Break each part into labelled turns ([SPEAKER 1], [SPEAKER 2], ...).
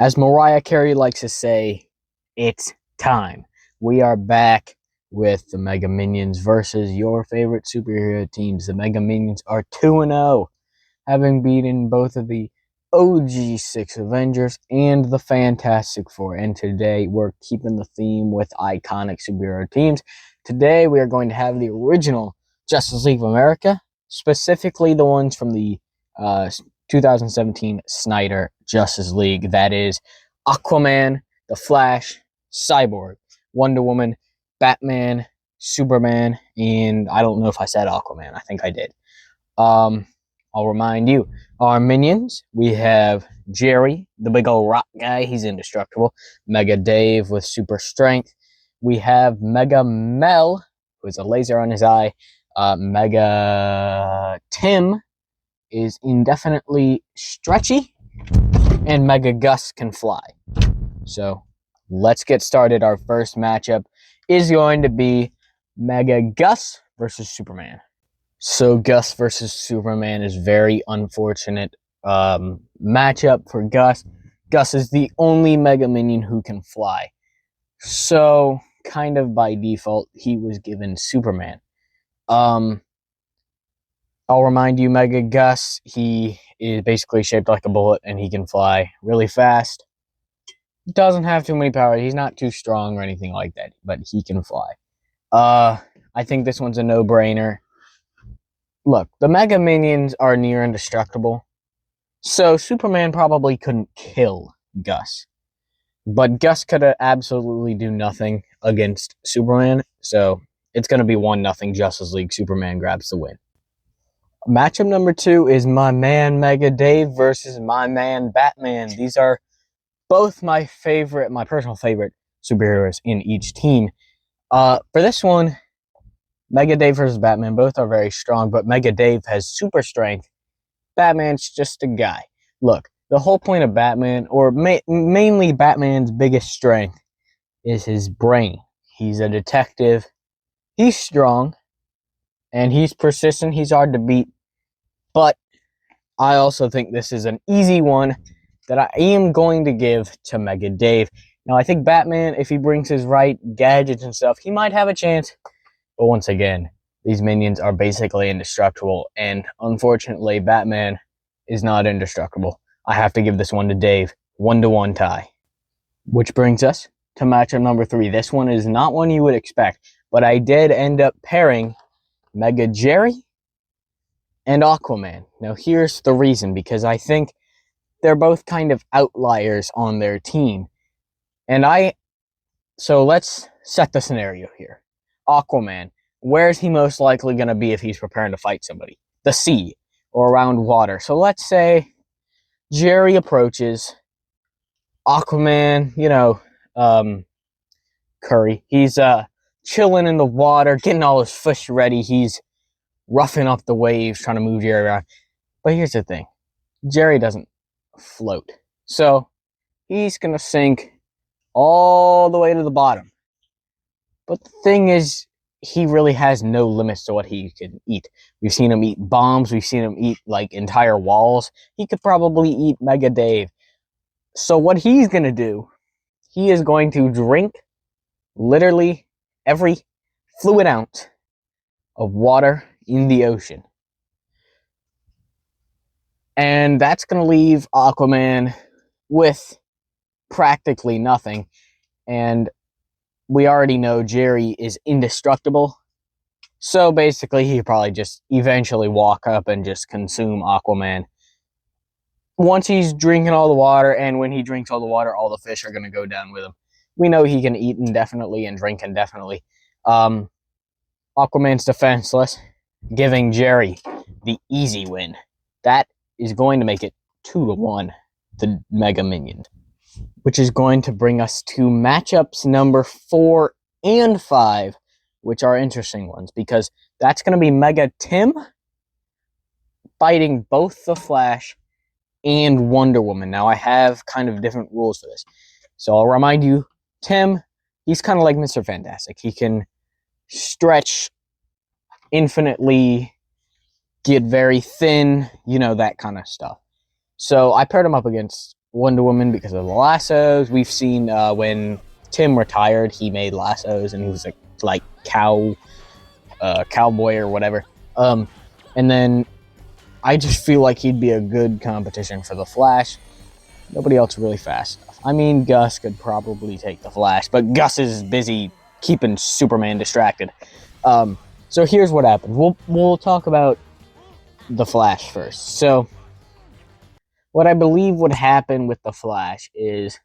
[SPEAKER 1] As Mariah Carey likes to say, it's time. We are back with the Mega Minions versus your favorite superhero teams. The Mega Minions are 2-0, having beaten both of the OG 6 Avengers and the Fantastic Four. And today we're keeping the theme with iconic superhero teams. Today we are going to have the original Justice League of America, specifically the ones from the 2017 Snyder Justice League. That is Aquaman, The Flash, Cyborg, Wonder Woman, Batman, Superman, and I don't know if I said Aquaman. I think I did. I'll remind you, our minions, we have Jerry, the big old rock guy. He's indestructible. Mega Dave with super strength. We have Mega Mel, who has a laser on his eye. Mega Tim is indefinitely stretchy. And Mega Gus can fly. So let's get started. Our first matchup is going to be Mega Gus versus Superman. So Gus versus Superman is very unfortunate matchup for Gus. Gus is the only Mega Minion who can fly. So kind of by default, he was given Superman. I'll remind you, Mega Gus, he is basically shaped like a bullet and he can fly really fast. Doesn't have too many powers. He's not too strong or anything like that, but he can fly. I think this one's a no-brainer. Look, the Mega Minions are near indestructible, so Superman probably couldn't kill Gus. But Gus could absolutely do nothing against Superman, so it's going to be 1-0 Justice League. Superman grabs the win. Matchup number 2 is my man Mega Dave versus my man Batman. These are both my personal favorite superheroes in each team. For this one, Mega Dave versus Batman, both are very strong, but Mega Dave has super strength. Batman's just a guy. Look, the whole point of Batman, or mainly Batman's biggest strength, is his brain. He's a detective. He's strong, and he's persistent. He's hard to beat. But I also think this is an easy one that I am going to give to Mega Dave. Now, I think Batman, if he brings his right gadgets and stuff, he might have a chance. But once again, these minions are basically indestructible, and unfortunately, Batman is not indestructible. I have to give this one to Dave. 1-1 tie. Which brings us to matchup number 3. This one is not one you would expect, but I did end up pairing Mega Jerry and Aquaman. Now, here's the reason, because I think they're both kind of outliers on their team. So let's set the scenario here. Aquaman, where's he most likely going to be if he's preparing to fight somebody? The sea or around water. So let's say Jerry approaches Aquaman, Curry. He's chilling in the water, getting all his fish ready. He's roughing up the waves, trying to move Jerry around. But here's the thing. Jerry doesn't float. So he's going to sink all the way to the bottom. But the thing is, he really has no limits to what he can eat. We've seen him eat bombs. We've seen him eat, entire walls. He could probably eat Mega Dave. So what he's going to do, he is going to drink literally every fluid ounce of water in the ocean. And that's going to leave Aquaman with practically nothing. And we already know Jerry is indestructible. So basically, he probably just eventually walk up and just consume Aquaman. Once he's drinking all the water, and when he drinks all the water, all the fish are going to go down with him. We know he can eat indefinitely and drink indefinitely. Aquaman's defenseless, giving Jerry the easy win. That is going to make it 2-1, the Mega Minions. Which is going to bring us to matchups number 4 and 5, which are interesting ones, because that's going to be Mega Tim fighting both the Flash and Wonder Woman. Now, I have kind of different rules for this. So I'll remind you, Tim, he's kind of like Mr. Fantastic. He can stretch infinitely, get very thin, that kind of stuff. So I paired him up against Wonder Woman because of the lassos. We've seen when Tim retired, he made lassos, and he was like cowboy or whatever. And then I just feel like he'd be a good competition for the Flash. Nobody else really fast enough. I mean, Gus could probably take the Flash, but Gus is busy keeping Superman distracted. So here's what happened. We'll talk about the Flash first. So what I believe would happen with the Flash is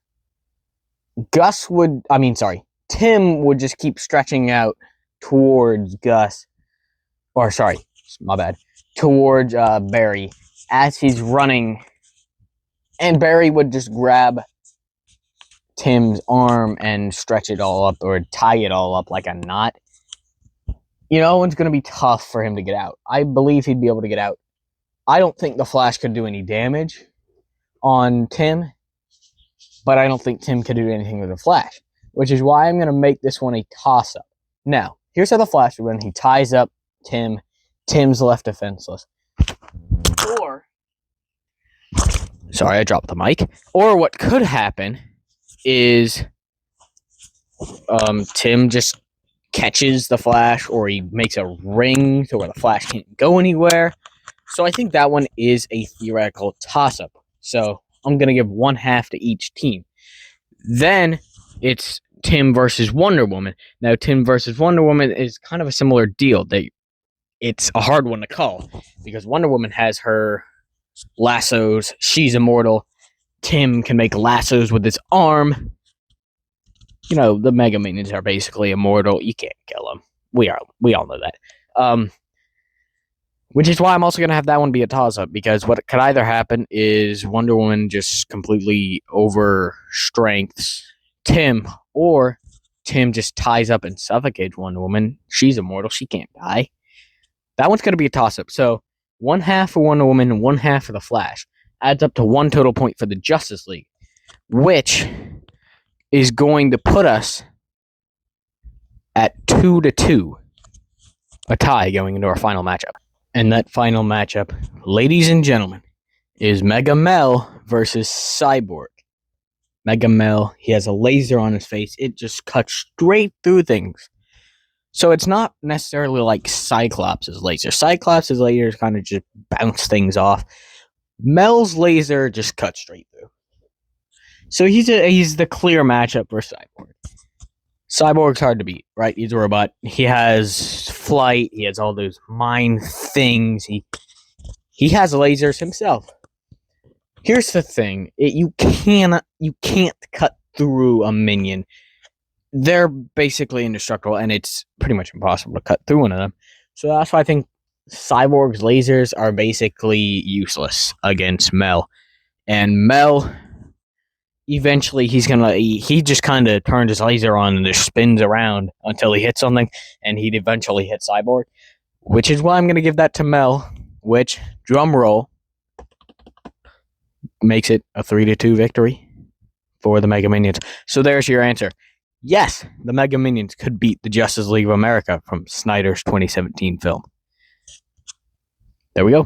[SPEAKER 1] Tim would just keep stretching out towards Gus, or sorry, my bad, towards Barry as he's running, and Barry would just grab Tim's arm and stretch it all up or tie it all up like a knot. You know, it's going to be tough for him to get out. I believe he'd be able to get out. I don't think the Flash could do any damage on Tim, but I don't think Tim could do anything with the Flash, which is why I'm going to make this one a toss-up. Now, here's how the Flash would win. He ties up Tim. Tim's left defenseless. Or, sorry, I dropped the mic. Or what could happen is Tim just catches the Flash, or he makes a ring to where the Flash can't go anywhere. So I think that one is a theoretical toss-up. So I'm going to give one half to each team. Then it's Tim versus Wonder Woman. Now, Tim versus Wonder Woman is kind of a similar deal. It's a hard one to call because Wonder Woman has her lassos. She's immortal. Tim can make lassos with his arm. You know, the Mega Minions are basically immortal. You can't kill them. We all know that. Which is why I'm also going to have that one be a toss-up, because what could either happen is Wonder Woman just completely overstrengths Tim, or Tim just ties up and suffocates Wonder Woman. She's immortal. She can't die. That one's going to be a toss-up. So one half for Wonder Woman and one half for the Flash adds up to one total point for the Justice League, which is going to put us at 2-2, a tie going into our final matchup. And that final matchup, ladies and gentlemen, is Mega Mel versus Cyborg. Mega Mel, he has a laser on his face. It just cuts straight through things. So it's not necessarily like Cyclops' laser. Cyclops' lasers kind of just bounce things off. Mel's laser just cuts straight through. So he's the clear matchup for Cyborg. Cyborg's hard to beat, right? He's a robot. He has flight. He has all those mind things. He has lasers himself. Here's the thing: you can't cut through a minion. They're basically indestructible, and it's pretty much impossible to cut through one of them. So that's why I think Cyborg's lasers are basically useless against Mel. And Mel, eventually he just kind of turns his laser on and just spins around until he hits something, and he'd eventually hit Cyborg, which is why I'm going to give that to Mel, which, drum roll, makes it a 3-2 victory for the Mega Minions. So there's your answer. Yes, the Mega Minions could beat the Justice League of America from Snyder's 2017 film. There we go.